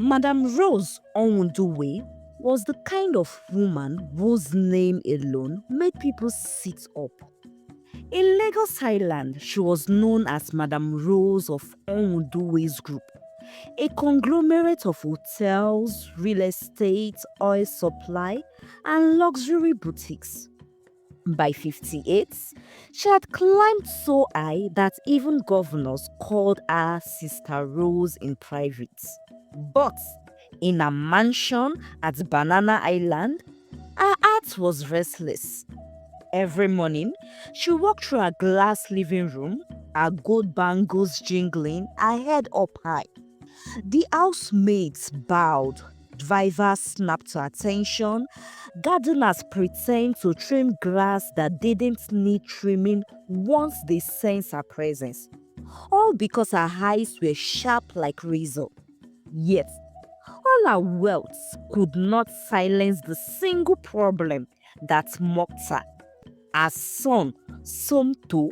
Madame Rose Onwunduwe was the kind of woman whose name alone made people sit up. In Lagos Island, she was known as Madame Rose of Onwunduwe's group, a conglomerate of hotels, real estate, oil supply, and luxury boutiques. By 58, she had climbed so high that even governors called her Sister Rose in private. But in a mansion at Banana Island, her heart was restless. Every morning, she walked through her glass living room, her gold bangles jingling, her head up high. The housemaids bowed, drivers snapped to attention, gardeners pretend to trim grass that didn't need trimming once they sensed her presence. All because her eyes were sharp like razor. Yet, all her wealth could not silence the single problem that mocked her. Her son, Somto.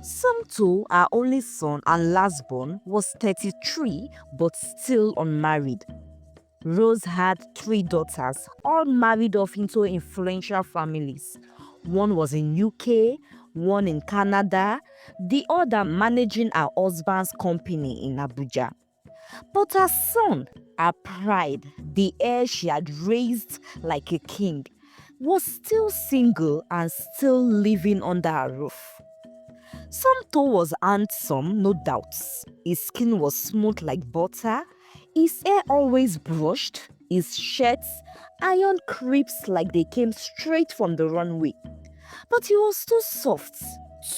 Somto, her only son and lastborn, was 33 but still unmarried. Rose had 3 daughters, all married off into influential families. One was in UK, one in Canada, the other managing her husband's company in Abuja. But her son, her pride, the heir she had raised like a king, was still single and still living under her roof. Somto was handsome, no doubts. His skin was smooth like butter, his hair always brushed, his shirts iron creeps like they came straight from the runway. But he was too soft,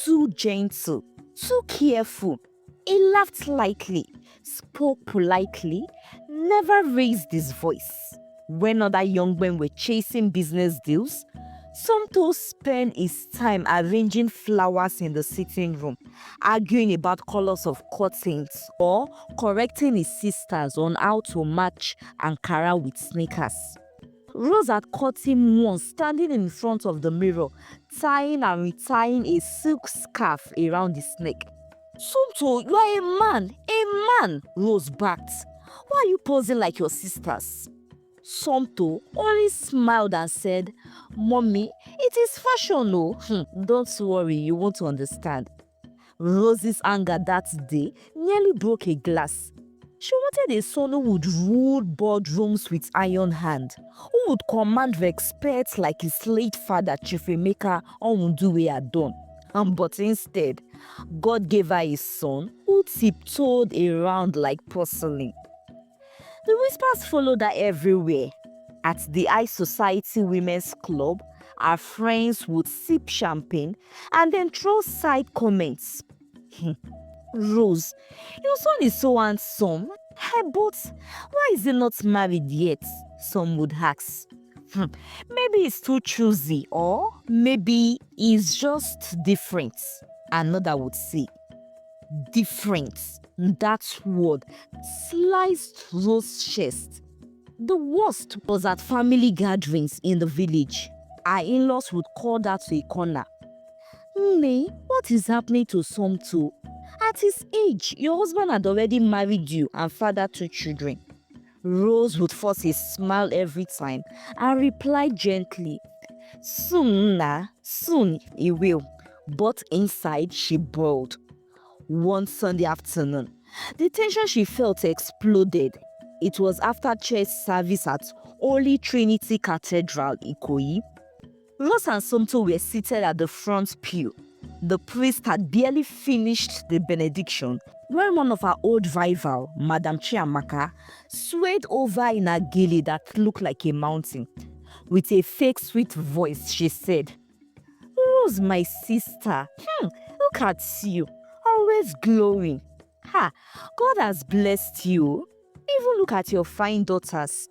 too gentle, too careful. He laughed lightly, spoke politely, never raised his voice. When other young men were chasing business deals, Somto spent his time arranging flowers in the sitting room, arguing about colors of curtains, or correcting his sisters on how to match Ankara with sneakers. Rose had caught him once standing in front of the mirror, tying and retying a silk scarf around his neck. "Somto, you are a man," Rose barked. "Why are you posing like your sisters?" Somto only smiled and said, "Mommy, it is fashion, no. Don't worry, you won't understand." Rose's anger that day nearly broke a glass. She wanted a son who would rule boardrooms with iron hand, who would command respect like his late father Chief Emeka Onwunduwe had done. But instead, God gave her a son who tiptoed around like porcelain. The whispers followed her everywhere. At the High Society Women's Club, our friends would sip champagne and then throw side comments. "Rose, your son is so handsome, but why is he not married yet?" some would ask. "Maybe he's too choosy, or maybe he's just different," another would say. Different. That word sliced Rose's chest. The worst was at family gatherings in the village. Our in-laws would call her to a corner. "Nne, what is happening to Somto? At his age, your husband had already married you and fathered 2 children." Rose would force a smile every time and reply gently, "Soon, Nna, soon he will." But inside she boiled. One Sunday afternoon, the tension she felt exploded. It was after church service at Holy Trinity Cathedral, Ikoyi. Rose and Somto were seated at the front pew. The priest had barely finished the benediction when one of our old rival, Madam Chiamaka, swayed over in a gilly that looked like a mountain. With a fake sweet voice, she said, "Rose, my sister, look at you, always glowing. God has blessed you. Even look at your fine daughters.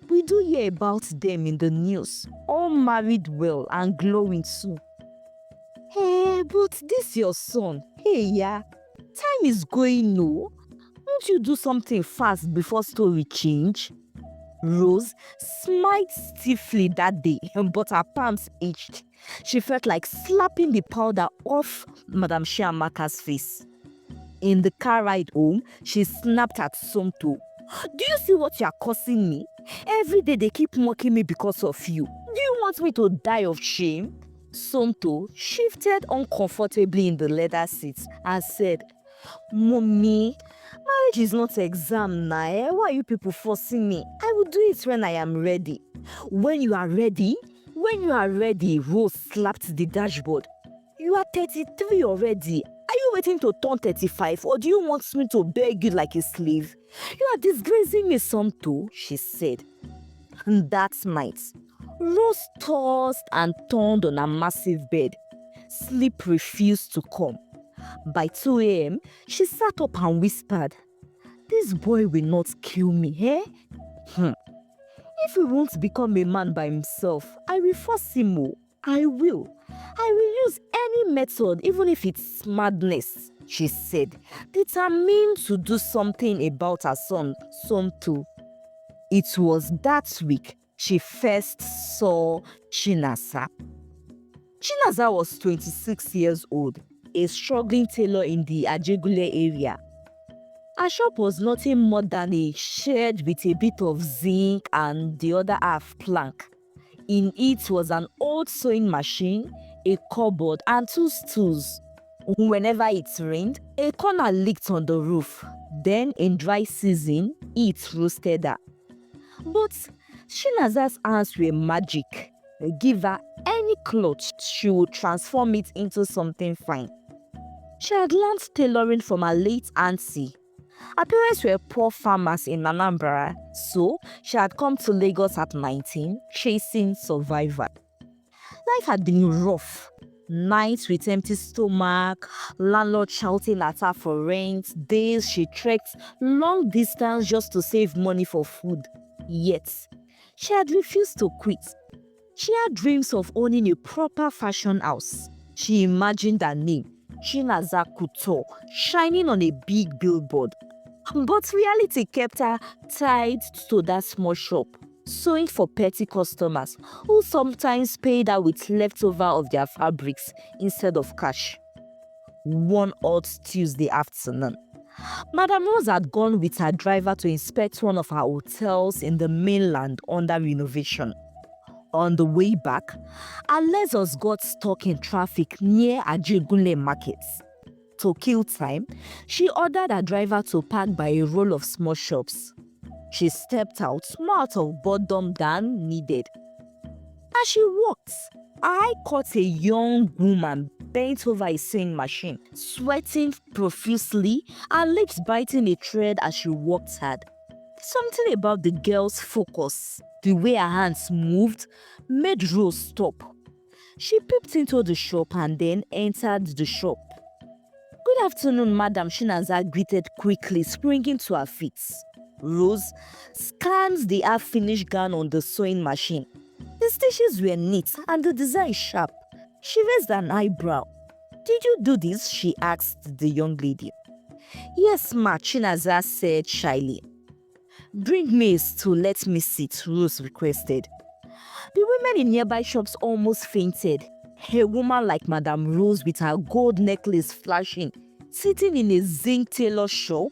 We do hear about them in the news, all married well and glowing too." "Hey, but this your son. Hey, yeah, time is going, no? Won't you do something fast before story change?" Rose smiled stiffly that day, but her palms itched. She felt like slapping the powder off Madam Chiamaka's face. In the car ride home, she snapped at Somto. Do you see what you are causing me? Every day they keep mocking me because of you. Do you want me to die of shame? Somto shifted uncomfortably in the leather seat and said, Mommy, marriage is not exam now. Why are you people forcing me? I will do it when I am ready. When you are ready, Rose slapped the dashboard. You are 33 already. Are you waiting to turn 35 or do you want me to beg you like a slave? You are disgracing me, Somto, she said. That night, Rose tossed and turned on a massive bed. Sleep refused to come. By 2 a.m., she sat up and whispered, This boy will not kill me, eh? If he won't become a man by himself, I will force him. I will. I will use any method, even if it's madness, she said, determined to do something about her son, Somto. It was that week she first saw Chinaza. Chinaza was 26 years old, a struggling tailor in the Ajegule area. Her shop was nothing more than a shed with a bit of zinc and the other half plank. In it was an old sewing machine, a cupboard, and 2 stools. Whenever it rained, a corner leaked on the roof. Then, in dry season, it roasted her. But Chinaza's hands were magic. Give her any cloth, she would transform it into something fine. She had learned tailoring from her late auntie. Her parents were poor farmers in Anambra, so she had come to Lagos at 19, chasing survival. Life had been rough. Nights with empty stomach, landlord shouting at her for rent, days she trekked long distance just to save money for food. Yet, she had refused to quit. She had dreams of owning a proper fashion house. She imagined her name, Chinaza Couture, shining on a big billboard. But reality kept her tied to that small shop, sewing for petty customers who sometimes paid her with leftover of their fabrics instead of cash. One hot Tuesday afternoon, Madam Rose had gone with her driver to inspect one of her hotels in the mainland under renovation. On the way back, her Lexus got stuck in traffic near Ajegunle markets. To kill time, she ordered her driver to park by a row of small shops. She stepped out more out of boredom than needed. As she walked, I caught a young woman bent over a sewing machine, sweating profusely, her lips biting a thread as she worked hard. Something about the girl's focus, the way her hands moved, made Rose stop. She peeped into the shop and then entered the shop. Good afternoon, Madam, Chinaza greeted quickly, springing to her feet. Rose scanned the half-finished gown on the sewing machine. The stitches were neat and the design sharp. She raised an eyebrow. Did you do this? She asked the young lady. Yes, ma, Chinaza said shyly. Bring me a stool, let me sit, Rose requested. The women in nearby shops almost fainted. A woman like Madame Rose with her gold necklace flashing, sitting in a zinc tailor shop?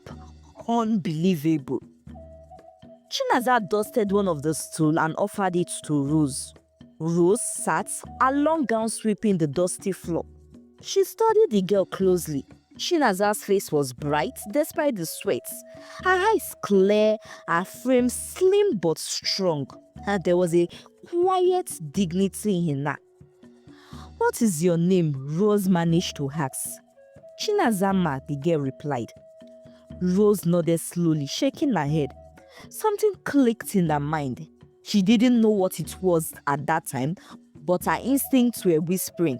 Unbelievable. Chinaza dusted one of the stools and offered it to Rose. Rose sat, her long gown sweeping the dusty floor. She studied the girl closely. Chinaza's face was bright despite the sweat. Her eyes clear, her frame slim but strong, and there was a quiet dignity in her. What is your name? Rose managed to ask. Chinazama, the girl replied. Rose nodded slowly, shaking her head. Something clicked in her mind. She didn't know what it was at that time, but her instincts were whispering,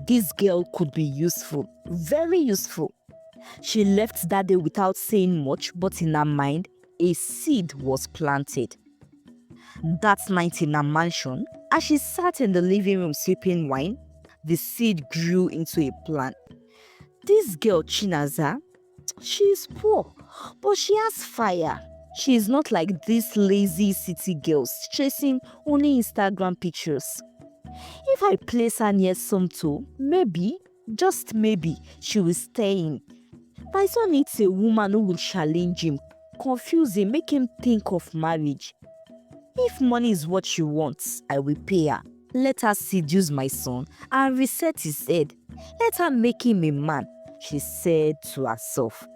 this girl could be useful, very useful. She left that day without saying much, but in her mind, a seed was planted. That night in her mansion, as she sat in the living room sipping wine, the seed grew into a plant. This girl, Chinaza, she is poor, but she has fire. She is not like these lazy city girls chasing only Instagram pictures. If I place her near Somto, maybe, just maybe, she will stay in. My son needs a woman who will challenge him, confuse him, make him think of marriage. If money is what she wants, I will pay her. Let her seduce my son and reset his head. Let her make him a man, she said to herself.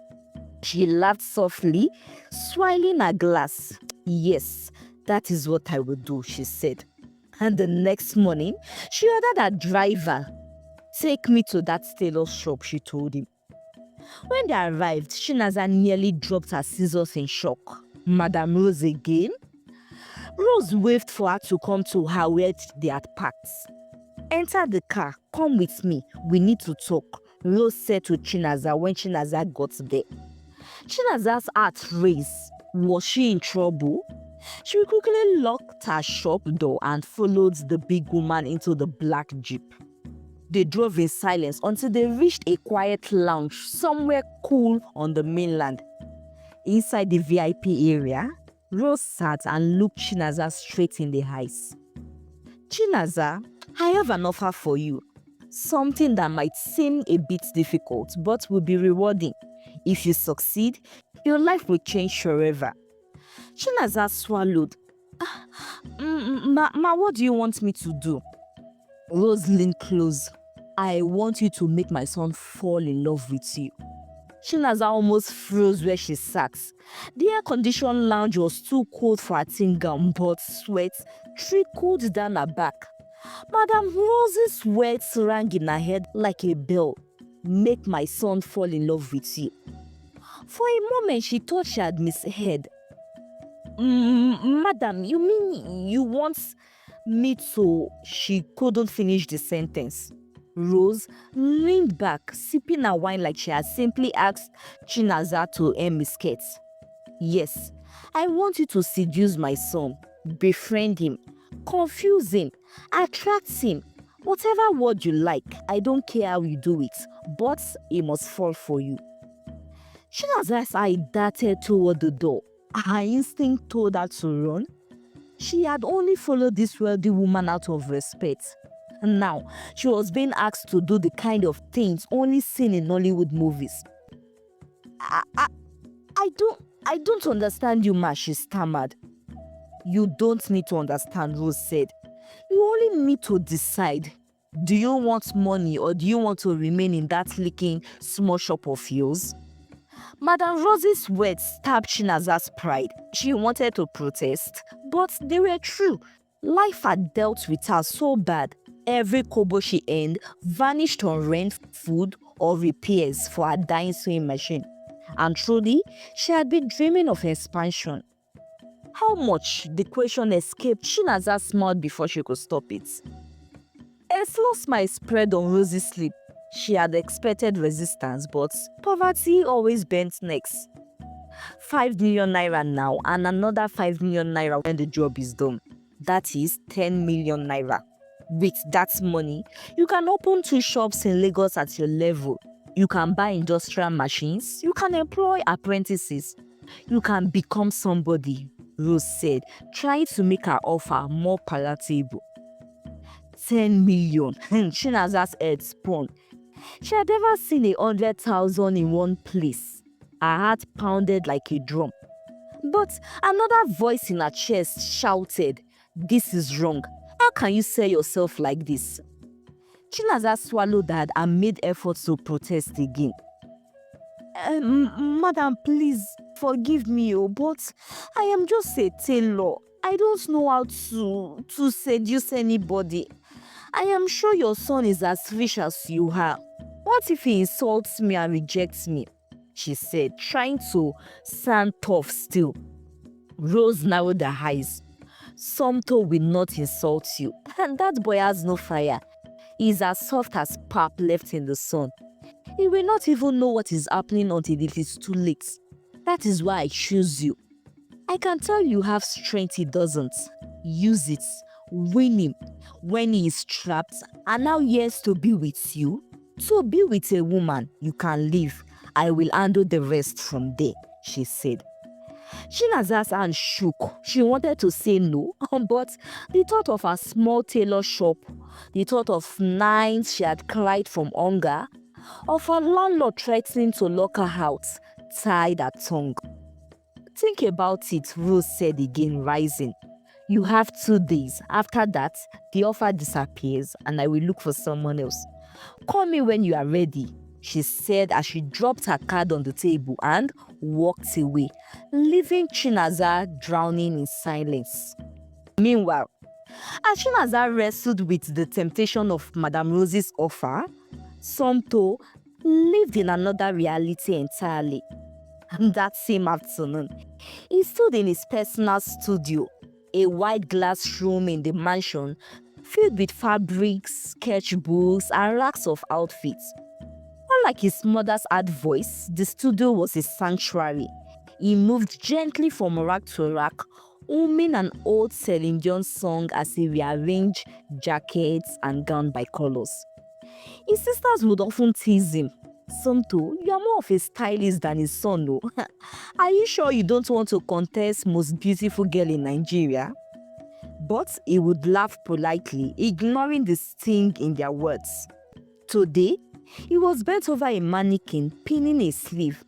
She laughed softly, swallowing her glass. Yes, that is what I will do, she said. And the next morning, she ordered her driver. Take me to that tailor shop, she told him. When they arrived, Chinaza nearly dropped her scissors in shock. Madame Rose again? Rose waved for her to come to her where they had parked. Enter the car, come with me, we need to talk, Rose said to Chinaza when Chinaza got there. Chinaza's heart raced. Was she in trouble? She quickly locked her shop door and followed the big woman into the black jeep. They drove in silence until they reached a quiet lounge somewhere cool on the mainland. Inside the VIP area, Rose sat and looked Chinaza straight in the eyes. Chinaza, I have an offer for you. Something that might seem a bit difficult but will be rewarding. If you succeed, your life will change forever. Chinaza swallowed. What do you want me to do? Rose leaned close. I want you to make my son fall in love with you. Chinaza almost froze where she sat. The air-conditioned lounge was too cold for her thin gown, but sweat trickled down her back. Madame Rose's words rang in her head like a bell. Make my son fall in love with you. For a moment, she thought she had misheard. Madam, you mean you want me to... She couldn't finish the sentence. Rose leaned back, sipping her wine like she had simply asked Chinaza to hem his skirts. Yes, I want you to seduce my son, befriend him, confuse him, attract him. Whatever word you like, I don't care how you do it, but he must fall for you. Chinaza's eye darted toward the door. Her instinct told her to run. She had only followed this wealthy woman out of respect. Now, she was being asked to do the kind of things only seen in Hollywood movies. I don't understand you, ma, she stammered. You don't need to understand, Rose said. You only need to decide. Do you want money or do you want to remain in that leaking small shop of yours? Madame Rose's words stabbed Chinaza's pride. She wanted to protest, but they were true. Life had dealt with her so bad. Every kobo she earned vanished on rent, food, or repairs for her dying sewing machine. And truly, she had been dreaming of expansion. How much? The question escaped Chinaza's smile before she could stop it. A slow smile spread on Rosie's lip. She had expected resistance, but poverty always bends necks. 5 million naira now and another 5 million naira when the job is done. That is 10 million naira. With that money, you can open 2 shops in Lagos at your level. You can buy industrial machines. You can employ apprentices. You can become somebody, Rose said, trying to make her offer more palatable. 10 million. Chinaza's head spun. She had never seen 100,000 in one place. Her heart pounded like a drum. But another voice in her chest shouted, "This is wrong. How can you sell yourself like this?" Chinaza swallowed that and made efforts to protest again. Madam, please forgive me, but I am just a tailor. I don't know how to seduce anybody. I am sure your son is as rich as you are. What if he insults me and rejects me? She said, trying to sound tough still. Rose narrowed her eyes. Somto will not insult you. And that boy has no fire. He is as soft as pap left in the sun. He will not even know what is happening until it is too late. That is why I choose you. I can tell you have strength he doesn't. Use it. Win him. When he is trapped and now years to be with you, to be with a woman you can live. I will handle the rest from there, she said. Chinaza's hand shook. She wanted to say no, but the thought of her small tailor shop, the thought of nights she had cried from hunger, of her landlord threatening to lock her out, tied her tongue. Think about it, Rose said again, rising. You have 2 days. After that, the offer disappears and I will look for someone else. Call me when you are ready, she said as she dropped her card on the table and walked away, leaving Chinaza drowning in silence. Meanwhile, as Chinaza wrestled with the temptation of Madame Rose's offer, Somto lived in another reality entirely. That same afternoon, he stood in his personal studio, a white glass room in the mansion filled with fabrics, sketchbooks, and racks of outfits. Unlike his mother's hard voice, the studio was his sanctuary. He moved gently from rack to rack, humming an old Celine Dion song as he rearranged jackets and gown by colors. His sisters would often tease him. Somto, you are more of a stylist than his son, no? Are you sure you don't want to contest most beautiful girl in Nigeria? But he would laugh politely, ignoring the sting in their words. Today, he was bent over a mannequin, pinning a sleeve.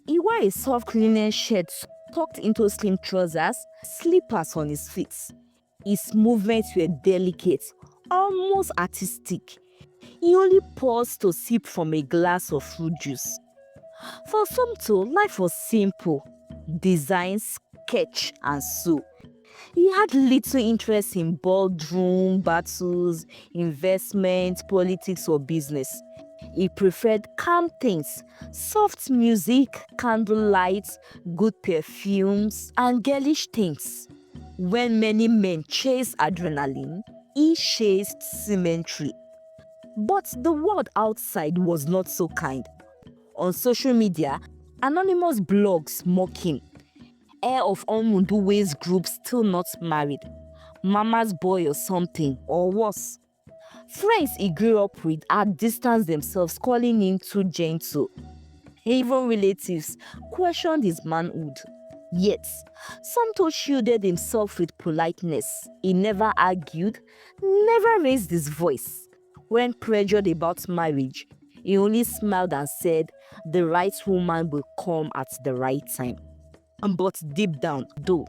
He wore a soft linen shirt tucked into slim trousers, slippers on his feet. His movements were delicate, almost artistic. He only paused to sip from a glass of fruit juice. For Somto, life was simple: design, sketch, and sew. He had little interest in boardroom battles, investment, politics, or business. He preferred calm things, soft music, candlelight, good perfumes, and girlish things. When many men chased adrenaline, he chased symmetry. But the world outside was not so kind. On social media, anonymous blogs mock him. Heir of Omunduwe's group still not married. Mama's boy or something, or worse. Friends he grew up with had distanced themselves, calling him too gentle. Even relatives questioned his manhood. Yet, Somto shielded himself with politeness. He never argued, never raised his voice. When pressured about marriage, he only smiled and said, the right woman will come at the right time. But deep down, though,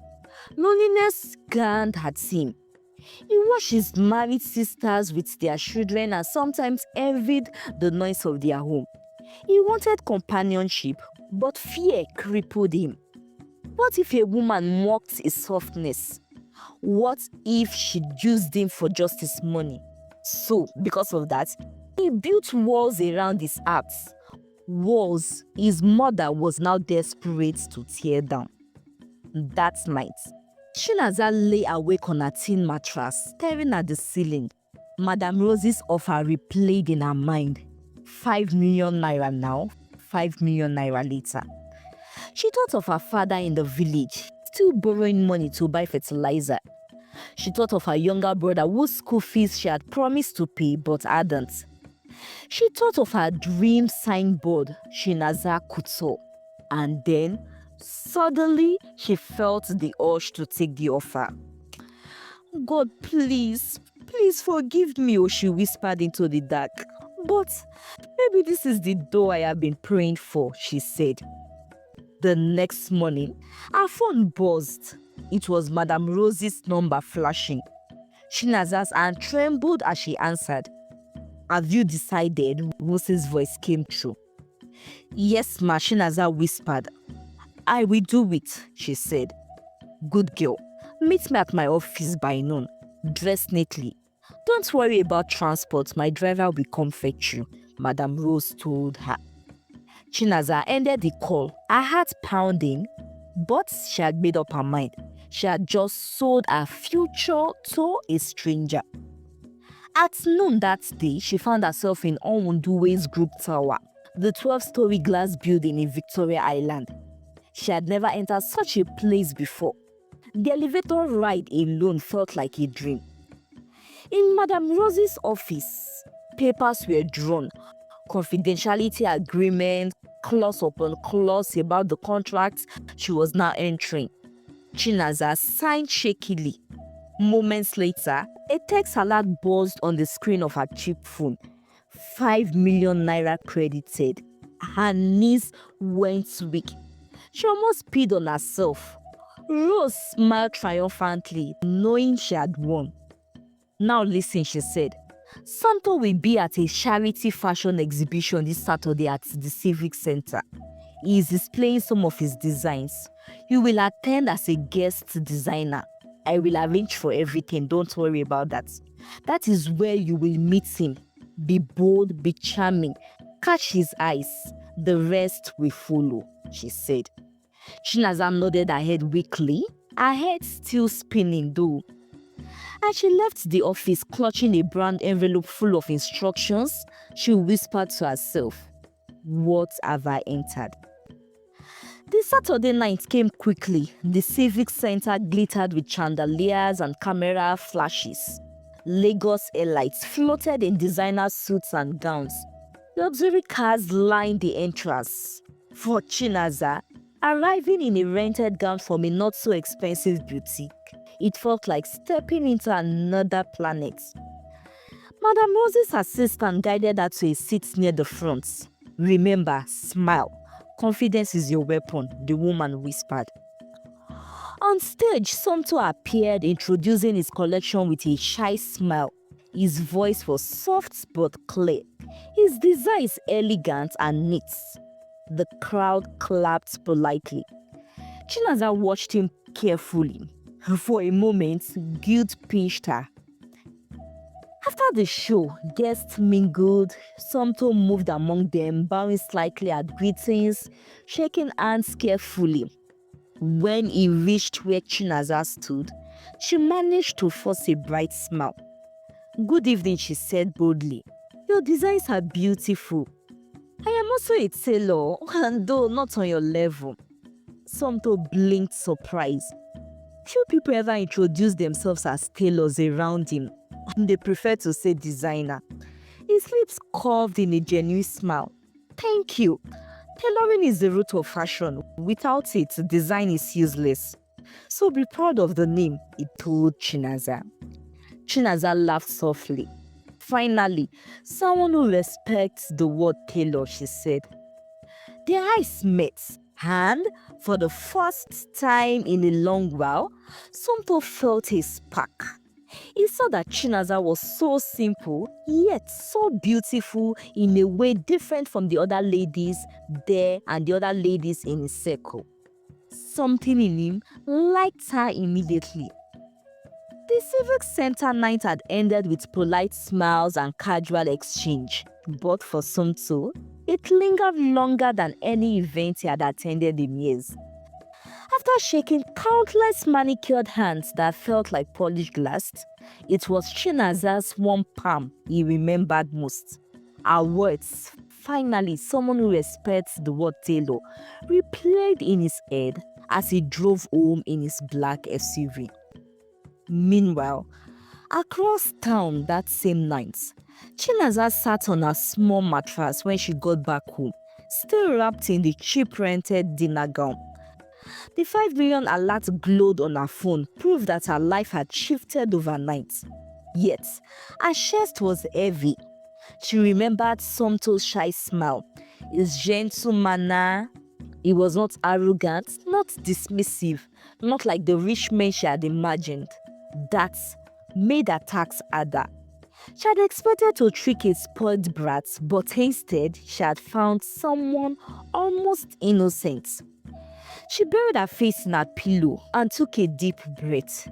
loneliness gained at him. He watched his married sisters with their children and sometimes envied the noise of their home. He wanted companionship, but fear crippled him. What if a woman mocked his softness? What if she used him for just his money? So, because of that, he built walls around his heart. Walls his mother was now desperate to tear down. That night, Chinaza lay awake on her tin mattress, staring at the ceiling. Madame Rose's offer replayed in her mind. 5 million naira now, 5 million naira later. She thought of her father in the village, still borrowing money to buy fertilizer. She thought of her younger brother whose school fees she had promised to pay but hadn't. She thought of her dream signboard, Chinaza Couture. And then, suddenly, she felt the urge to take the offer. God, please, please forgive me, oh, she whispered into the dark. But maybe this is the door I have been praying for, she said. The next morning, her phone buzzed. It was Madame Rose's number flashing. Chinaza's hand trembled as she answered. Have you decided? Rose's voice came through. Yes, ma, Chinaza whispered. I will do it, she said. Good girl. Meet me at my office by noon. Dress neatly. Don't worry about transport. My driver will come fetch you, Madame Rose told her. Chinaza ended the call, her heart pounding, but she had made up her mind. She had just sold her future to a stranger. At noon that day, she found herself in Omunduwe's group tower, the 12-story glass building in Victoria Island. She had never entered such a place before. The elevator ride alone felt like a dream. In Madame Rose's office, papers were drawn, confidentiality agreements, clause upon clause about the contract she was now entering. Chinaza signed shakily. Moments later, a text alert buzzed on the screen of her cheap phone. 5 million naira credited. Her knees went weak. She almost peed on herself. Rose smiled triumphantly, knowing she had won. Now listen, she said. Somto will be at a charity fashion exhibition this Saturday at the Civic Center. He is displaying some of his designs. You will attend as a guest designer. I will arrange for everything, don't worry about that. That is where you will meet him. Be bold, be charming, catch his eyes. The rest will follow, she said. Chinaza nodded her head weakly, her head still spinning though. As she left the office clutching a brown envelope full of instructions, she whispered to herself, "What have I entered?" The Saturday night came quickly. The Civic Center glittered with chandeliers and camera flashes. Lagos airlights floated in designer suits and gowns. Luxury cars lined the entrance. For Chinaza, arriving in a rented gown from a not-so-expensive boutique, it felt like stepping into another planet. Madame Rose's assistant guided her to a seat near the front. "Remember, smile. Confidence is your weapon," the woman whispered. On stage, Somto appeared, introducing his collection with a shy smile. His voice was soft but clear. His designs elegant and neat. The crowd clapped politely. Chinaza watched him carefully. For a moment, guilt pinched her. After the show, guests mingled. Somto moved among them, bowing slightly at greetings, shaking hands carefully. When he reached where Chinaza stood, she managed to force a bright smile. "Good evening," she said boldly. "Your designs are beautiful. I am also a tailor, and though not on your level." Somto blinked surprise. Few people ever introduce themselves as tailors around him. They prefer to say designer. His lips curved in a genuine smile. "Thank you. Tailoring is the root of fashion. Without it, design is useless. So be proud of the name," he told Chinaza. Chinaza laughed softly. "Finally, someone who respects the word tailor," she said. Their eyes met, and for the first time in a long while, Somto felt a spark. He saw that Chinaza was so simple, yet so beautiful in a way different from the other ladies there and the other ladies in his circle. Something in him liked her immediately. The Civic Center night had ended with polite smiles and casual exchange, but for Somto, it lingered longer than any event he had attended in years. After shaking countless manicured hands that felt like polished glass, it was Chinaza's warm palm he remembered most. Her words, "Finally, someone who respects the word tailor," replayed in his head as he drove home in his black SUV. Meanwhile, across town that same night, Chinaza sat on a small mattress when she got back home, still wrapped in the cheap rented dinner gown. The 5 million alert glowed on her phone, proved that her life had shifted overnight. Yet, her chest was heavy. She remembered Somto's shy smile, his gentle manner. He was not arrogant, not dismissive, not like the rich men she had imagined. That made attacks harder. She had expected to trick a spoiled brat, but instead she had found someone almost innocent. She buried her face in her pillow and took a deep breath.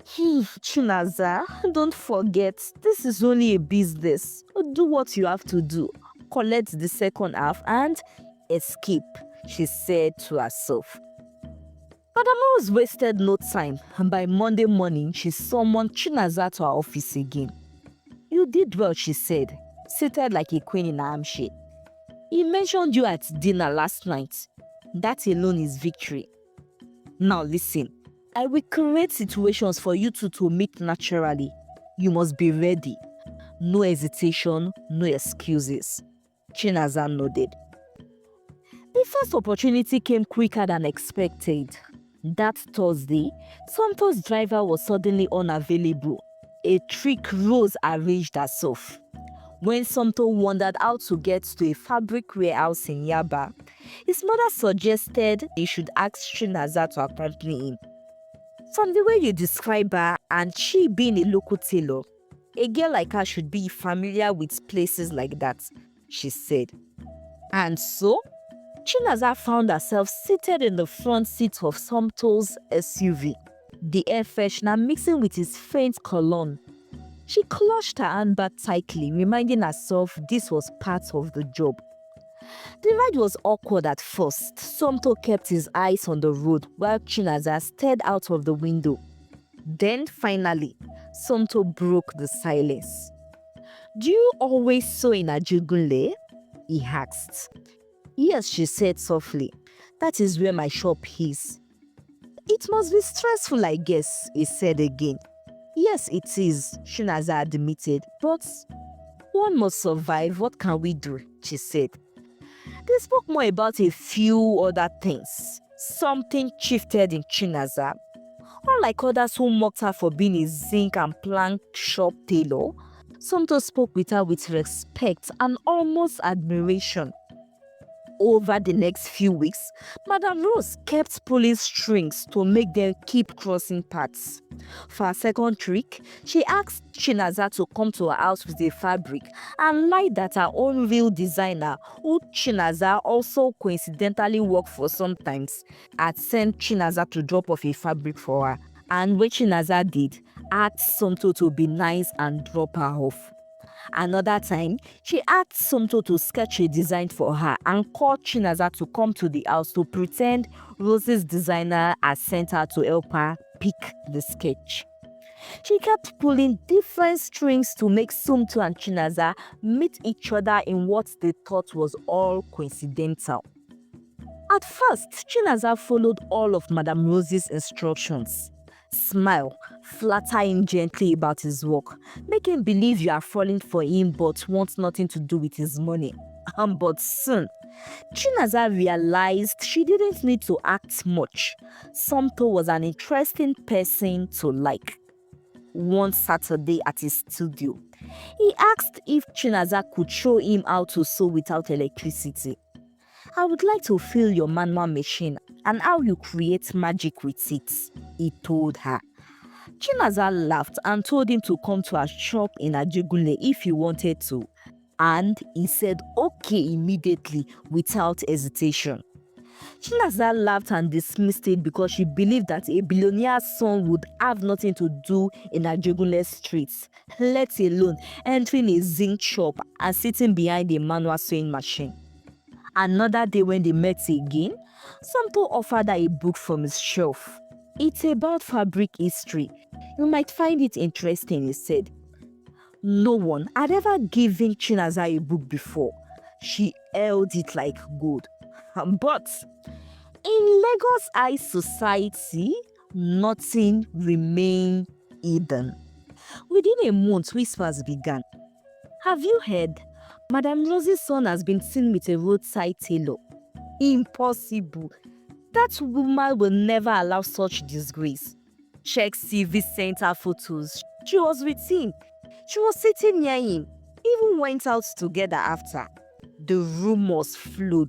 "Chinaza, don't forget, this is only a business. Do what you have to do. Collect the second half and escape," she said to herself. Madame Rose wasted no time, and by Monday morning, she summoned Chinaza to her office again. "You did well," she said, seated like a queen in her armchair. "He mentioned you at dinner last night. That alone is victory. Now listen, I will create situations for you two to meet naturally. You must be ready. No hesitation, no excuses." Chinaza nodded. The first opportunity came quicker than expected. That Thursday, Somto's driver was suddenly unavailable. A trick Rose arranged herself. When Somto wondered how to get to a fabric warehouse in Yaba, his mother suggested he should ask Chinaza to accompany him. From the way you describe her and she being a local tailor, a girl like her should be familiar with places like that, she said. And so, Chinaza found herself seated in the front seat of Somto's SUV, the air freshener mixing with his faint cologne. She clutched her handbag tightly, reminding herself this was part of the job. The ride was awkward at first. Somto kept his eyes on the road while Chinaza stared out of the window. Then finally, Somto broke the silence. "Do you always sew in Ajegunle?" he asked. "Yes," she said softly. "That is where my shop is." "It must be stressful, I guess," he said again. "Yes, it is," Chinaza admitted. "But one must survive. What can we do?" she said. They spoke more about a few other things. Something shifted in Chinaza. Unlike others who mocked her for being a zinc and plank shop tailor, Somto spoke with her with respect and almost admiration. Over the next few weeks, Madame Rose kept pulling strings to make them keep crossing paths. For her second trick, she asked Chinaza to come to her house with a fabric and lied that her own real designer, who Chinaza also coincidentally worked for sometimes, had sent Chinaza to drop off a fabric for her. And when Chinaza did, asked Somto to be nice and drop her off. Another time, she asked Somto to sketch a design for her and called Chinaza to come to the house to pretend Rose's designer had sent her to help her pick the sketch. She kept pulling different strings to make Somto and Chinaza meet each other in what they thought was all coincidental. At first, Chinaza followed all of Madame Rose's instructions. Smile, flatter him gently about his work, make him believe you are falling for him but want nothing to do with his money. But soon, Chinaza realized she didn't need to act much. Somto was an interesting person to like. One Saturday at his studio, he asked if Chinaza could show him how to sew without electricity. "I would like to feel your manual machine and how you create magic with it," he told her. Chinaza laughed and told him to come to her shop in Ajegunle if he wanted to, and he said okay immediately without hesitation. Chinaza laughed and dismissed it because she believed that a billionaire's son would have nothing to do in Ajegunle streets, let alone entering a zinc shop and sitting behind a manual sewing machine. Another day when they met again, Somto offered her a book from his shelf. "It's about fabric history. You might find it interesting," he said. No one had ever given Chinaza a book before. She held it like gold. But in Lagos high society, nothing remained hidden. Within a month, whispers began. "Have you heard? Madame Rose's son has been seen with a roadside tailor." Impossible. That woman will never allow such disgrace. Check CV sent her photos. She was with him. She was sitting near him. Even went out together after. The rumors flew.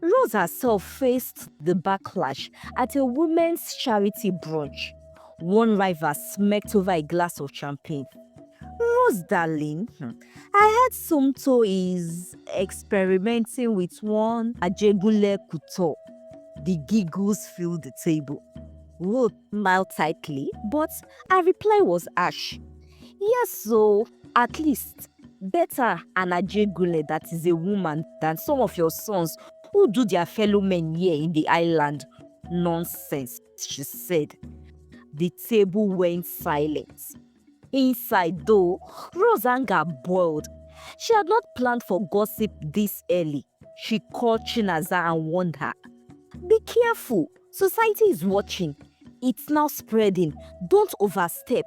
Rose herself faced the backlash at a women's charity brunch. One rival smacked over a glass of champagne. "Rose, darling, I heard Somto is experimenting with one Ajegunle couture." The giggles filled the table. Rose smiled tightly, but her reply was harsh. "Yes, so at least better an Ajegunle that is a woman than some of your sons who do their fellow men here in the island." "Nonsense," she said. The table went silent. Inside though, Rose's anger boiled. She had not planned for gossip this early. She called Chinaza and warned her. "Be careful, society is watching. It's now spreading. Don't overstep.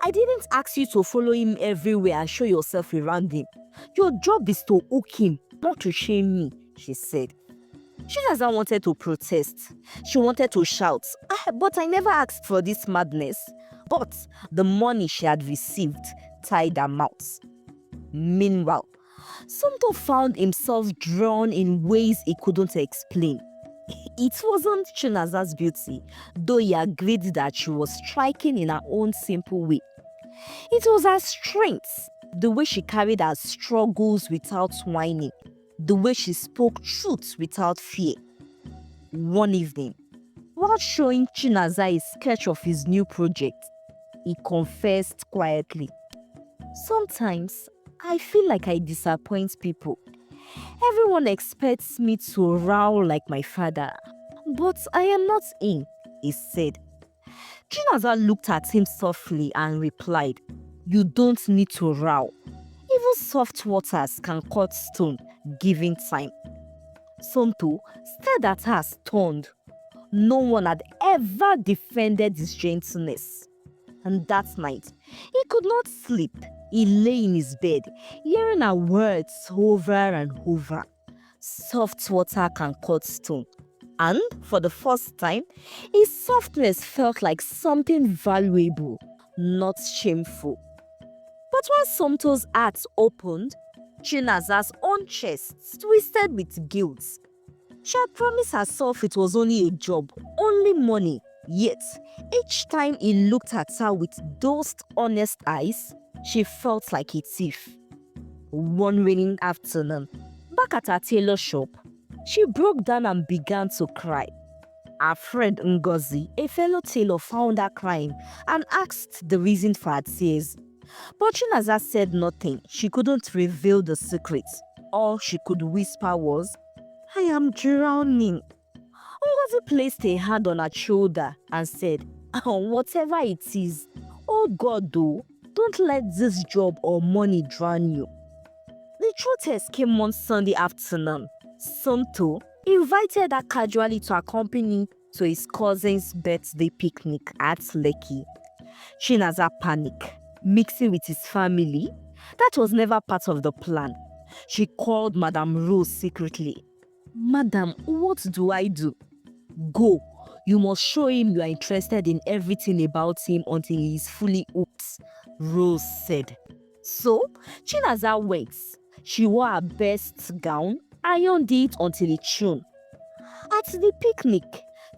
I didn't ask you to follow him everywhere and show yourself around him. Your job is to hook him, not to shame me," she said. Chinaza wanted to protest. She wanted to shout, "But I never asked for this madness." But the money she had received tied her mouth. Meanwhile, Somto found himself drawn in ways he couldn't explain. It wasn't Chinaza's beauty, though he agreed that she was striking in her own simple way. It was her strength, the way she carried her struggles without whining, the way she spoke truth without fear. One evening, while showing Chinaza a sketch of his new project, he confessed quietly, "Sometimes I feel like I disappoint people. Everyone expects me to row like my father, but I am not him," he said. Chinaza looked at him softly and replied, "You don't need to row. Even soft waters can cut stone, given time." Somto stared at her stunned. No one had ever defended his gentleness. And that night, he could not sleep. He lay in his bed, hearing her words over and over. Soft water can cut stone. And for the first time, his softness felt like something valuable, not shameful. But when Somto's heart opened, Chinaza's own chest twisted with guilt. She had promised herself it was only a job, only money. Yet, each time he looked at her with those honest eyes, she felt like a thief. One rainy afternoon, back at her tailor shop, she broke down and began to cry. Her friend Ngozi, a fellow tailor, found her crying and asked the reason for her tears. But Chinaza said nothing. She couldn't reveal the secret. All she could whisper was, "I am drowning." Ngozi placed a hand on her shoulder and said, "Whatever it is, oh God, though, don't let this job or money drown you." The true test came one Sunday afternoon. Somto invited her casually to accompany to his cousin's birthday picnic at Lekki. Chinaza panicked, mixing with his family. That was never part of the plan. She called Madame Rose secretly. "Madam, what do I do?" "Go. You must show him you are interested in everything about him until he is fully hooked," Rose said. So, Chinaza went. She wore her best gown, ironed it until it shone. At the picnic,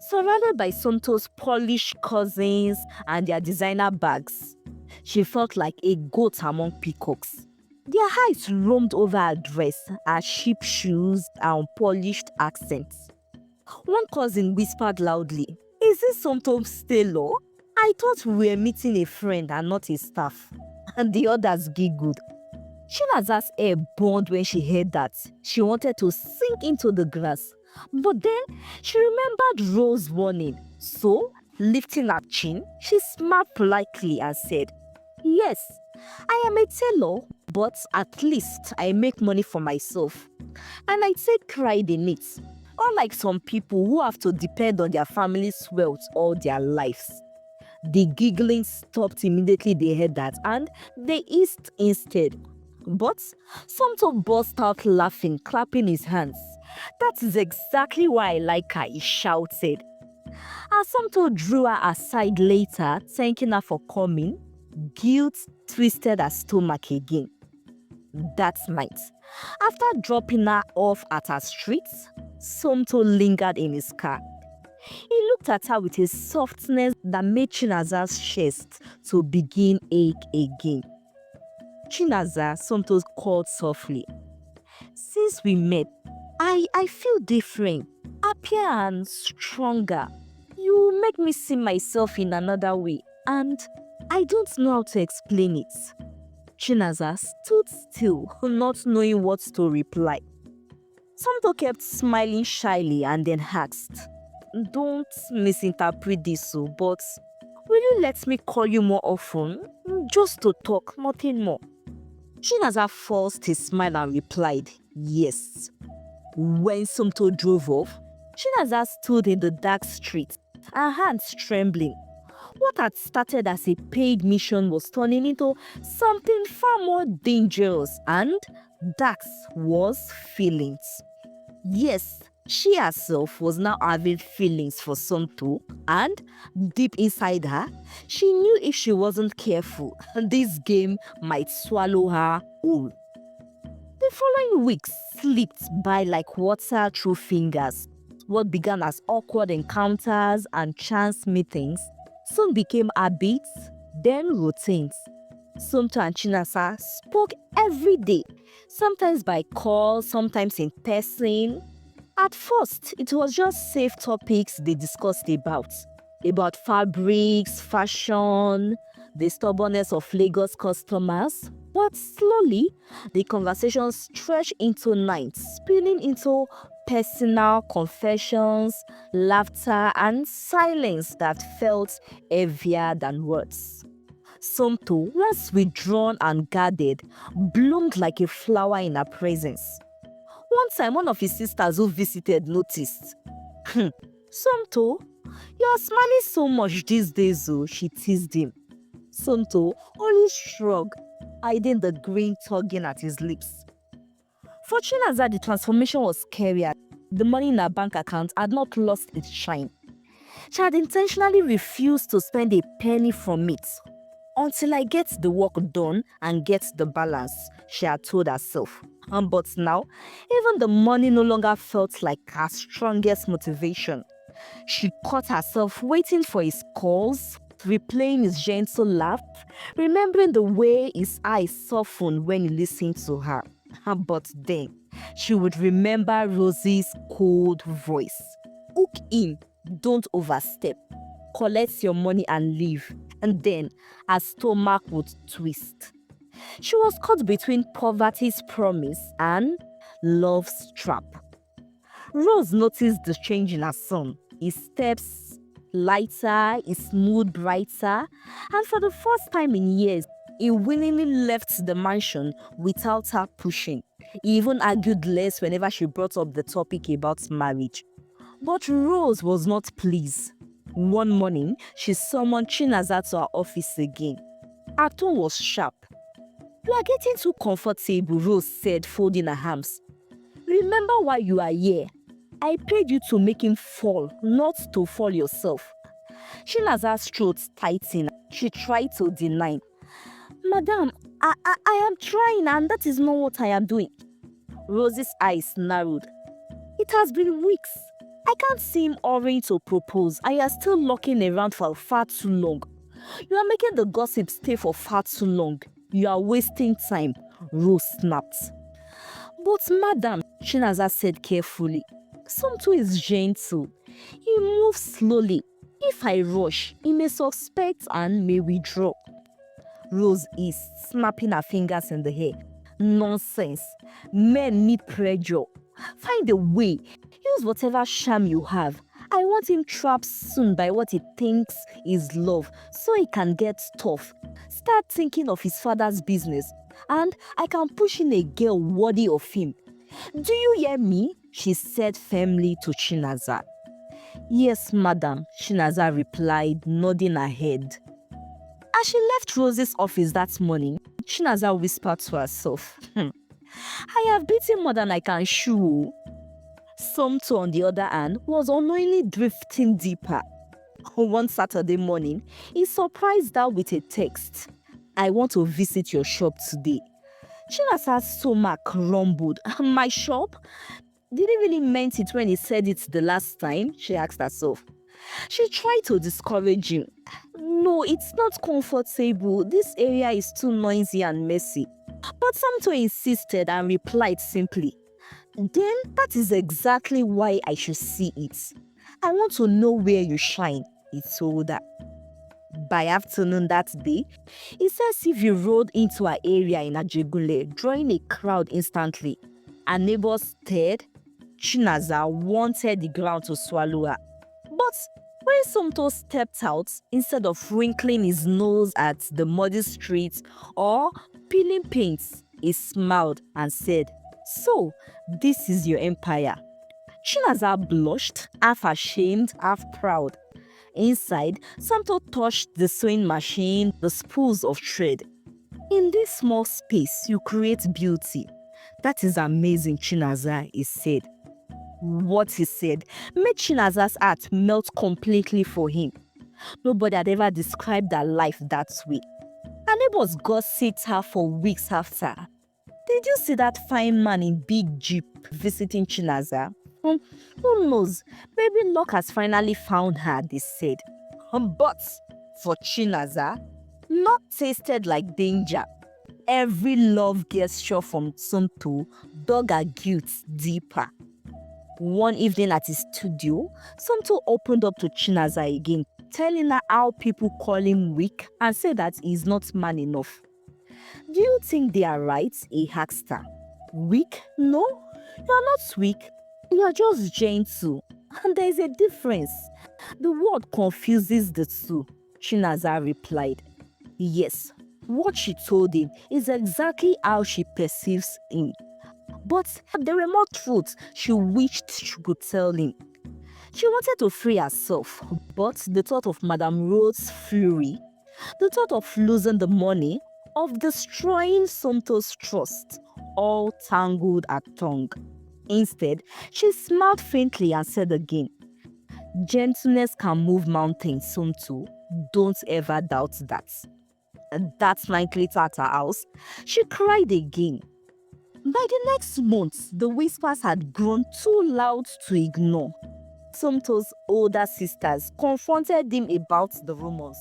surrounded by Somto's polished cousins and their designer bags, she felt like a goat among peacocks. Their eyes roamed over her dress, her cheap shoes, and polished accents. One cousin whispered loudly, "Is this Somto's tailor? I thought we were meeting a friend and not a staff." And the others giggled. Chinaza's hair burned when she heard that. She wanted to sink into the grass. But then she remembered Rose's warning. So, lifting her chin, she smiled politely and said, "Yes, I am a tailor, but at least I make money for myself. And I take pride in it. Unlike some people who have to depend on their family's wealth all their lives." The giggling stopped immediately they heard that, and they eased instead. But Somto burst out laughing, clapping his hands. "That is exactly why I like her," he shouted. As Somto drew her aside later, thanking her for coming, guilt twisted her stomach again. That night, after dropping her off at her street, Somto lingered in his car. He looked at her with a softness that made Chinaza's chest to begin ache again. "Chinaza," Somto called softly. "Since we met, I feel different, happier and stronger. You make me see myself in another way, and I don't know how to explain it." Chinaza stood still, not knowing what to reply. Somto kept smiling shyly and then asked, "Don't misinterpret this, but will you let me call you more often? Just to talk, nothing more." Chinaza forced his smile and replied, "Yes." When Somto drove off, Chinaza stood in the dark street, her hands trembling. What had started as a paid mission was turning into something far more dangerous, and that was feelings. Yes, she herself was now having feelings for Somto, and deep inside her, she knew if she wasn't careful, this game might swallow her whole. The following weeks slipped by like water through fingers. What began as awkward encounters and chance meetings soon became habits, then routines. Somto and Chinaza spoke every day, sometimes by call, sometimes in person. At first, it was just safe topics they discussed about fabrics, fashion, the stubbornness of Lagos customers. But slowly, the conversation stretched into nights, spilling into personal confessions, laughter, and silence that felt heavier than words. Somto, once withdrawn and guarded, bloomed like a flower in her presence. One time, one of his sisters who visited noticed. Somto, you are smiling so much these days, oh, she teased him. Somto only shrugged, hiding the grin tugging at his lips. For Chinaza, the transformation was scarier. The money in her bank account had not lost its shine. She had intentionally refused to spend a penny from it. Until I get the work done and get the balance, she had told herself. But now, even the money no longer felt like her strongest motivation. She caught herself waiting for his calls, replaying his gentle laugh, remembering the way his eyes softened when he listened to her. But then, she would remember Rosie's cold voice. Hook in, don't overstep. Collect your money and leave. And then her stomach would twist. She was caught between poverty's promise and love's trap. Rose noticed the change in her son. His steps lighter, his mood brighter, and for the first time in years, he willingly left the mansion without her pushing. He even argued less whenever she brought up the topic about marriage. But Rose was not pleased. One morning, she summoned Chinaza to her office again. Her tone was sharp. You are getting too comfortable, Rose said, folding her arms. Remember why you are here. I paid you to make him fall, not to fall yourself. Chinaza's throat tightened. She tried to deny. Madam, I am trying and that is not what I am doing. Rose's eyes narrowed. It has been weeks. I can't see him hurrying to propose and you are still looking around for far too long. You are making the gossip stay for far too long. You are wasting time, Rose snapped. But madam, Chinaza said carefully, Somto is gentle. He moves slowly. If I rush, he may suspect and may withdraw. Rose is snapping her fingers in the air. Nonsense. Men need pressure. Find a way. Use whatever charm you have. I want him trapped soon by what he thinks is love so he can get tough. Start thinking of his father's business and I can push in a girl worthy of him. Do you hear me? She said firmly to Chinaza. Yes, madam, Chinaza replied, nodding her head. As she left Rose's office that morning, Chinaza whispered to herself, I have beaten more than I can chew. Somto, on the other hand, was unknowingly drifting deeper. One Saturday morning, he surprised her with a text. I want to visit your shop today. Chinaza's stomach rumbled. My shop? Did he really meant it when he said it the last time? She asked herself. She tried to discourage him. No, it's not comfortable. This area is too noisy and messy. But Somto insisted and replied simply, then that is exactly why I should see it. I want to know where you shine, he told her. By afternoon that day, it says if you rode into her area in Ajegule, drawing a crowd instantly. Her neighbors stared. Chinaza wanted the ground to swallow her. But when Somto stepped out, instead of wrinkling his nose at the muddy streets or peeling paints, he smiled and said, so, this is your empire. Chinaza blushed, half ashamed, half proud. Inside, Somto touched the sewing machine, the spools of thread. In this small space, you create beauty. That is amazing, Chinaza, he said. What he said made Chinaza's heart melt completely for him. Nobody had ever described her life that way. Her neighbors gossiped her for weeks after. Did you see that fine man in big jeep visiting Chinaza? Who knows? Maybe luck has finally found her, they said. But for Chinaza, luck tasted like danger. Every love gesture from Somto dug her guilt deeper. One evening at his studio, Somto opened up to Chinaza again, telling her how people call him weak and say that he's not man enough. Do you think they are right? He asked her. Weak? No, you are not weak. You are just gentle. And there is a difference. The word confuses the two, Chinaza replied. Yes, what she told him is exactly how she perceives him. But there were more truths she wished she could tell him. She wanted to free herself, but the thought of Madame Rose's fury, the thought of losing the money, of destroying Somto's trust, all tangled her tongue. Instead, she smiled faintly and said again, gentleness can move mountains, Somto. Don't ever doubt that. And that night later at her house, she cried again. By the next month, the whispers had grown too loud to ignore. Somto's older sisters confronted him about the rumors.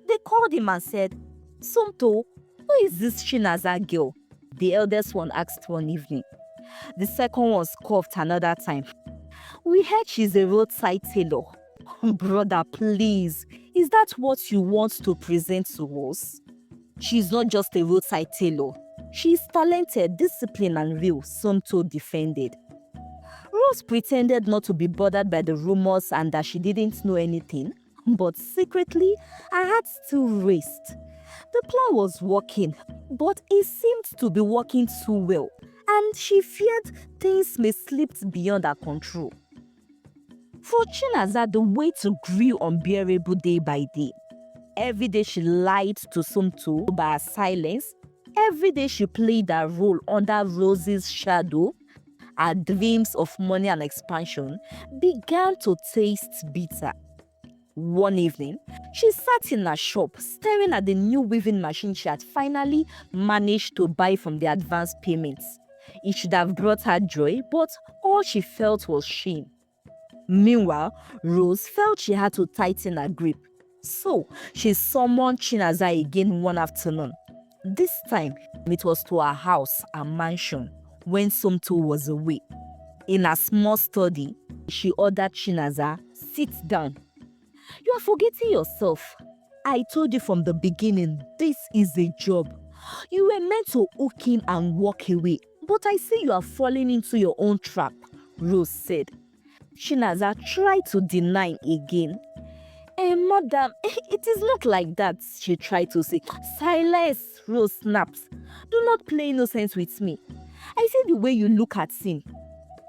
They called him and said, Somto, who is this Chinaza girl? The eldest one asked one evening. The second one scoffed another time. We heard she's a roadside tailor. Brother, please, is that what you want to present to us? She's not just a roadside tailor. She's talented, disciplined, and real, Somto defended. Rose pretended not to be bothered by the rumors and that she didn't know anything, but secretly, her heart still raced. The plan was working, but it seemed to be working too well, and she feared things may slip beyond her control. For Chinaza, the weight grew unbearable day by day. Every day she lied to Somto by her silence. Every day she played her role under Rose's shadow. Her dreams of money and expansion began to taste bitter. One evening, she sat in her shop staring at the new weaving machine she had finally managed to buy from the advance payments. It should have brought her joy, but all she felt was shame. Meanwhile, Rose felt she had to tighten her grip. So, she summoned Chinaza again one afternoon. This time, it was to her house, her mansion, when Somto was away. In her small study, she ordered Chinaza, sit down. You are forgetting yourself. I told you from the beginning, this is a job. You were meant to hook in and walk away, but I see you are falling into your own trap, Rose said. Chinaza tried to deny again. Madam, it is not like that, she tried to say. Silence, Rose snaps. Do not play innocence with me. I see the way you look at him.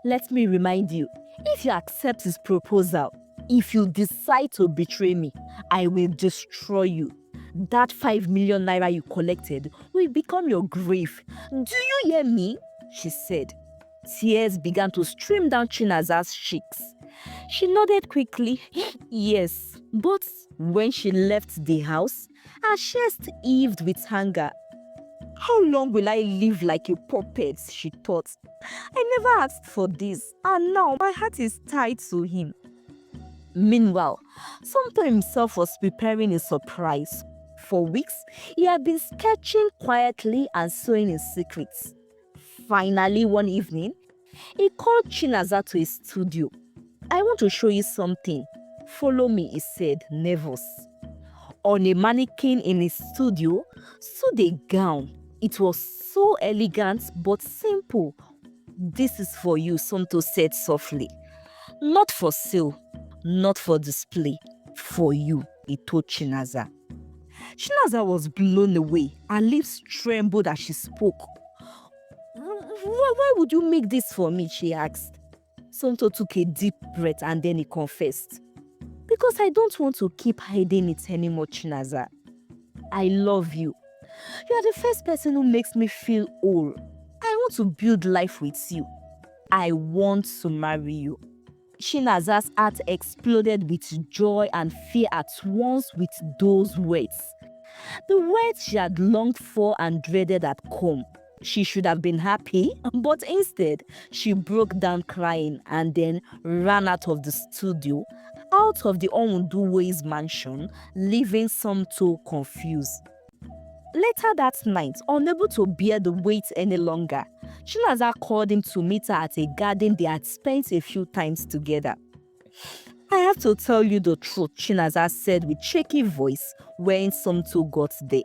Let me remind you, if you accept his proposal, if you decide to betray me, I will destroy you. That 5 million naira you collected will become your grave. Do you hear me? She said. Tears began to stream down Chinaza's cheeks. She nodded quickly. Yes, but when she left the house, her chest heaved with anger. How long will I live like a puppet? She thought. I never asked for this, and now my heart is tied to him. Meanwhile, Somto himself was preparing a surprise. For weeks, he had been sketching quietly and sewing in secret. Finally, one evening, he called Chinaza to his studio. I want to show you something. Follow me, he said, nervous. On a mannequin in his studio stood a gown. It was so elegant but simple. This is for you, Somto said softly. Not for sale, not for display, for you, he told Chinaza. Chinaza was blown away. Her lips trembled as she spoke. Why would you make this for me? She asked. Somto took a deep breath and then he confessed. Because I don't want to keep hiding it anymore, Chinaza. I love you. You are the first person who makes me feel whole. I want to build life with you. I want to marry you. Chinaza's heart exploded with joy and fear at once with those words. The words she had longed for and dreaded had come. She should have been happy, but instead, she broke down crying and then ran out of the studio, out of the Onwunduwe's mansion, leaving Somto confused. Later that night, unable to bear the weight any longer, Chinaza called him to meet her at a garden they had spent a few times together. "I have to tell you the truth," Chinaza said with shaky voice when Somto got there.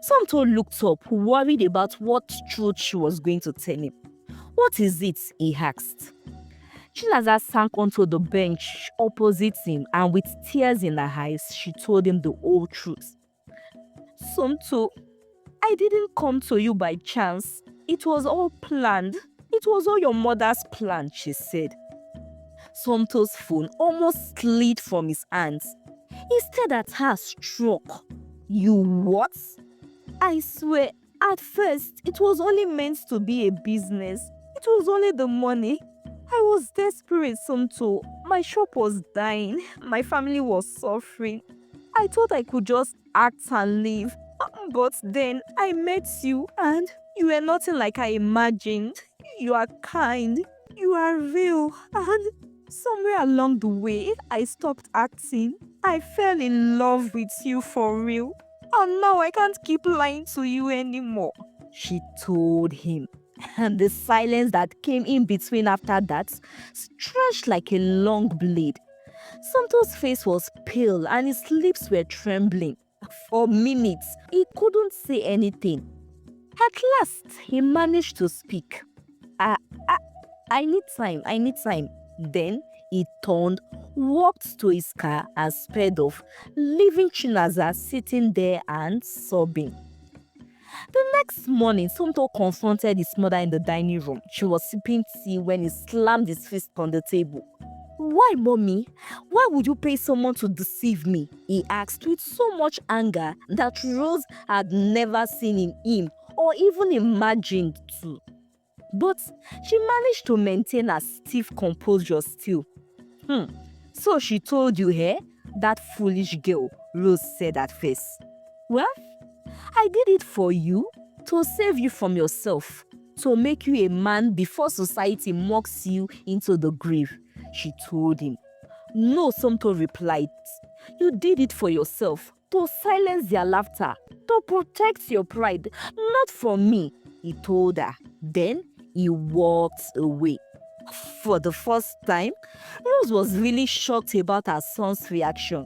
Somto looked up, worried about what truth she was going to tell him. "What is it?" he asked. Chinaza sank onto the bench opposite him, and with tears in her eyes, she told him the whole truth. "Somto, I didn't come to you by chance. It was all planned. It was all your mother's plan," she said. Somto's phone almost slid from his hands. He stared at her, struck. "You what?" "I swear, at first, it was only meant to be a business. It was only the money. I was desperate, Somto. My shop was dying. My family was suffering. I thought I could just act and leave. But then I met you and you were nothing like I imagined. You are kind. You are real. And somewhere along the way, I stopped acting. I fell in love with you for real. And now I can't keep lying to you anymore," she told him. And the silence that came in between after that stretched like a long blade. Somto's face was pale and his lips were trembling. For minutes, he couldn't say anything. At last, he managed to speak. I, I, I need time. Then he turned, walked to his car and sped off, leaving Chinaza sitting there and sobbing. The next morning, Somto confronted his mother in the dining room. She was sipping tea when he slammed his fist on the table. "Why, mommy? Why would you pay someone to deceive me?" he asked with so much anger that Rose had never seen in him or even imagined to. But she managed to maintain a stiff composure still. "So she told you, eh? That foolish girl," Rose said at first. "Well, I did it for you, to save you from yourself, to make you a man before society mocks you into the grave," she told him. "No," Somto replied. "You did it for yourself, to silence their laughter, to protect your pride, not for me," he told her. Then he walked away. For the first time, Rose was really shocked about her son's reaction.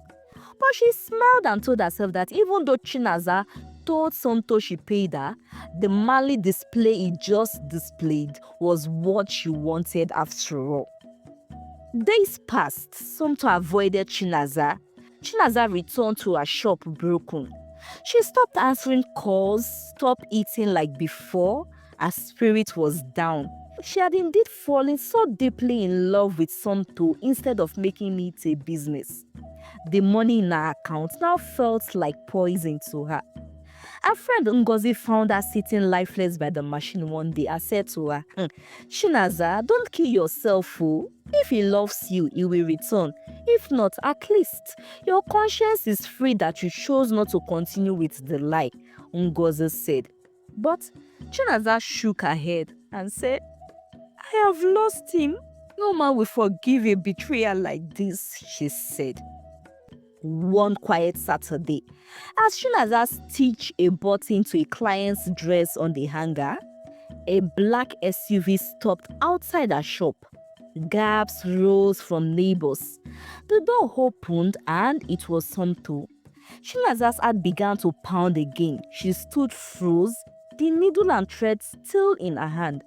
But she smiled and told herself that even though Chinaza told Somto she paid her, the manly display he just displayed was what she wanted after all. Days passed. Somto avoided Chinaza. Chinaza returned to her shop broken. She stopped answering calls, stopped eating like before. Her spirit was down. She had indeed fallen so deeply in love with Somto instead of making it a business. The money in her account now felt like poison to her. Her friend Ngozi found her sitting lifeless by the machine one day and said to her, "Chinaza, don't kill yourself, oh. If he loves you, he will return. If not, at least your conscience is free that you chose not to continue with the lie," Ngozi said. But Chinaza shook her head and said, "I have lost him. No man will forgive a betrayal like this," she said. One quiet Saturday, as Chinaza stitched a button to a client's dress on the hanger, a black SUV stopped outside her shop. Gasps rose from neighbors. The door opened and it was Somto. Chinaza's heart began to pound again. She stood froze, the needle and thread still in her hand.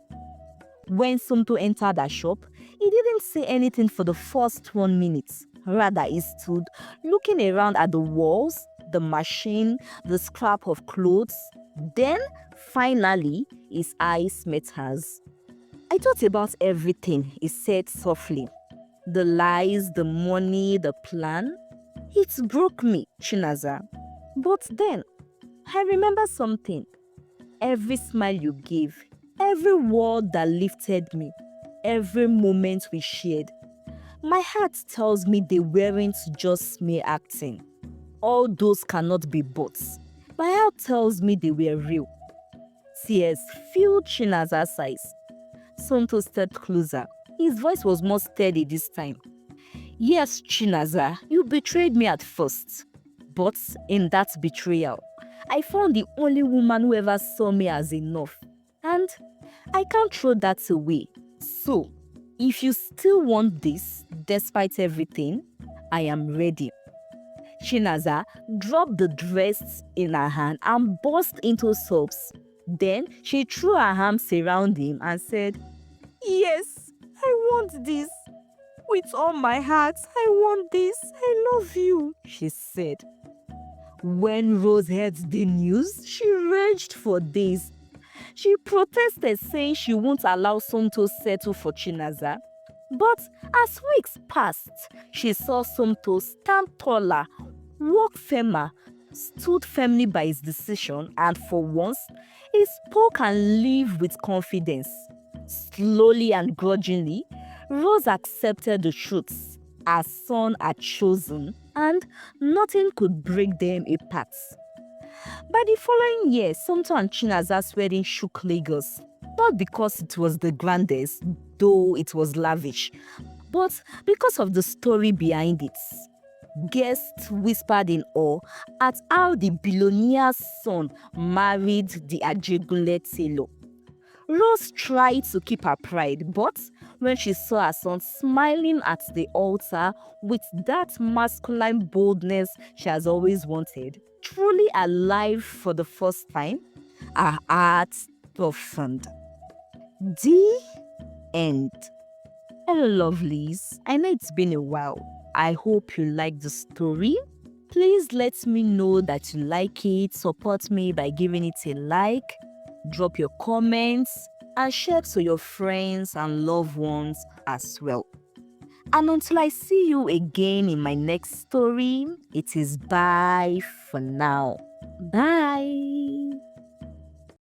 When Somto entered her shop, he didn't say anything for the first 1 minute. Rather, he stood looking around at the walls, the machine, the scrap of clothes. Then, finally, his eyes met hers. "I thought about everything," he said softly. "The lies, the money, the plan. It broke me, Chinaza. But then, I remember something. Every smile you gave, every word that lifted me, every moment we shared. My heart tells me they weren't just mere acting. All those cannot be bots. My heart tells me they were real. Tears filled Chinaza's eyes. Somto stepped closer. His voice was more steady this time. Yes, Chinaza, you betrayed me at first. But in that betrayal, I found the only woman who ever saw me as enough. And I can't throw that away. So, if you still want this, despite everything, I am ready. Chinaza dropped the dress in her hand and burst into sobs. Then she threw her arms around him and said, Yes, I want this. With all my heart, I want this. I love you, she said. When Rose heard the news, she raged for days. She protested, saying she won't allow Somto settle for Chinaza. But as weeks passed, she saw Somto stand taller, walk firmer, stood firmly by his decision, and for once, he spoke and lived with confidence. Slowly and grudgingly, Rose accepted the truths her son had chosen, and nothing could break them apart. By the following year, Somto and Chinaza's wedding shook Lagos. Not because it was the grandest, though it was lavish, but because of the story behind it. Guests whispered in awe at how the billionaire's son married the Ajegunle tailor. Rose tried to keep her pride, but when she saw her son smiling at the altar with that masculine boldness she has always wanted, truly alive for the first time, her heart softened. The end. Hello, lovelies. I know it's been a while. I hope you like the story. Please let me know that you like it. Support me by giving it a like, drop your comments, and share to your friends and loved ones as well. And until I see you again in my next story, it is bye for now. Bye.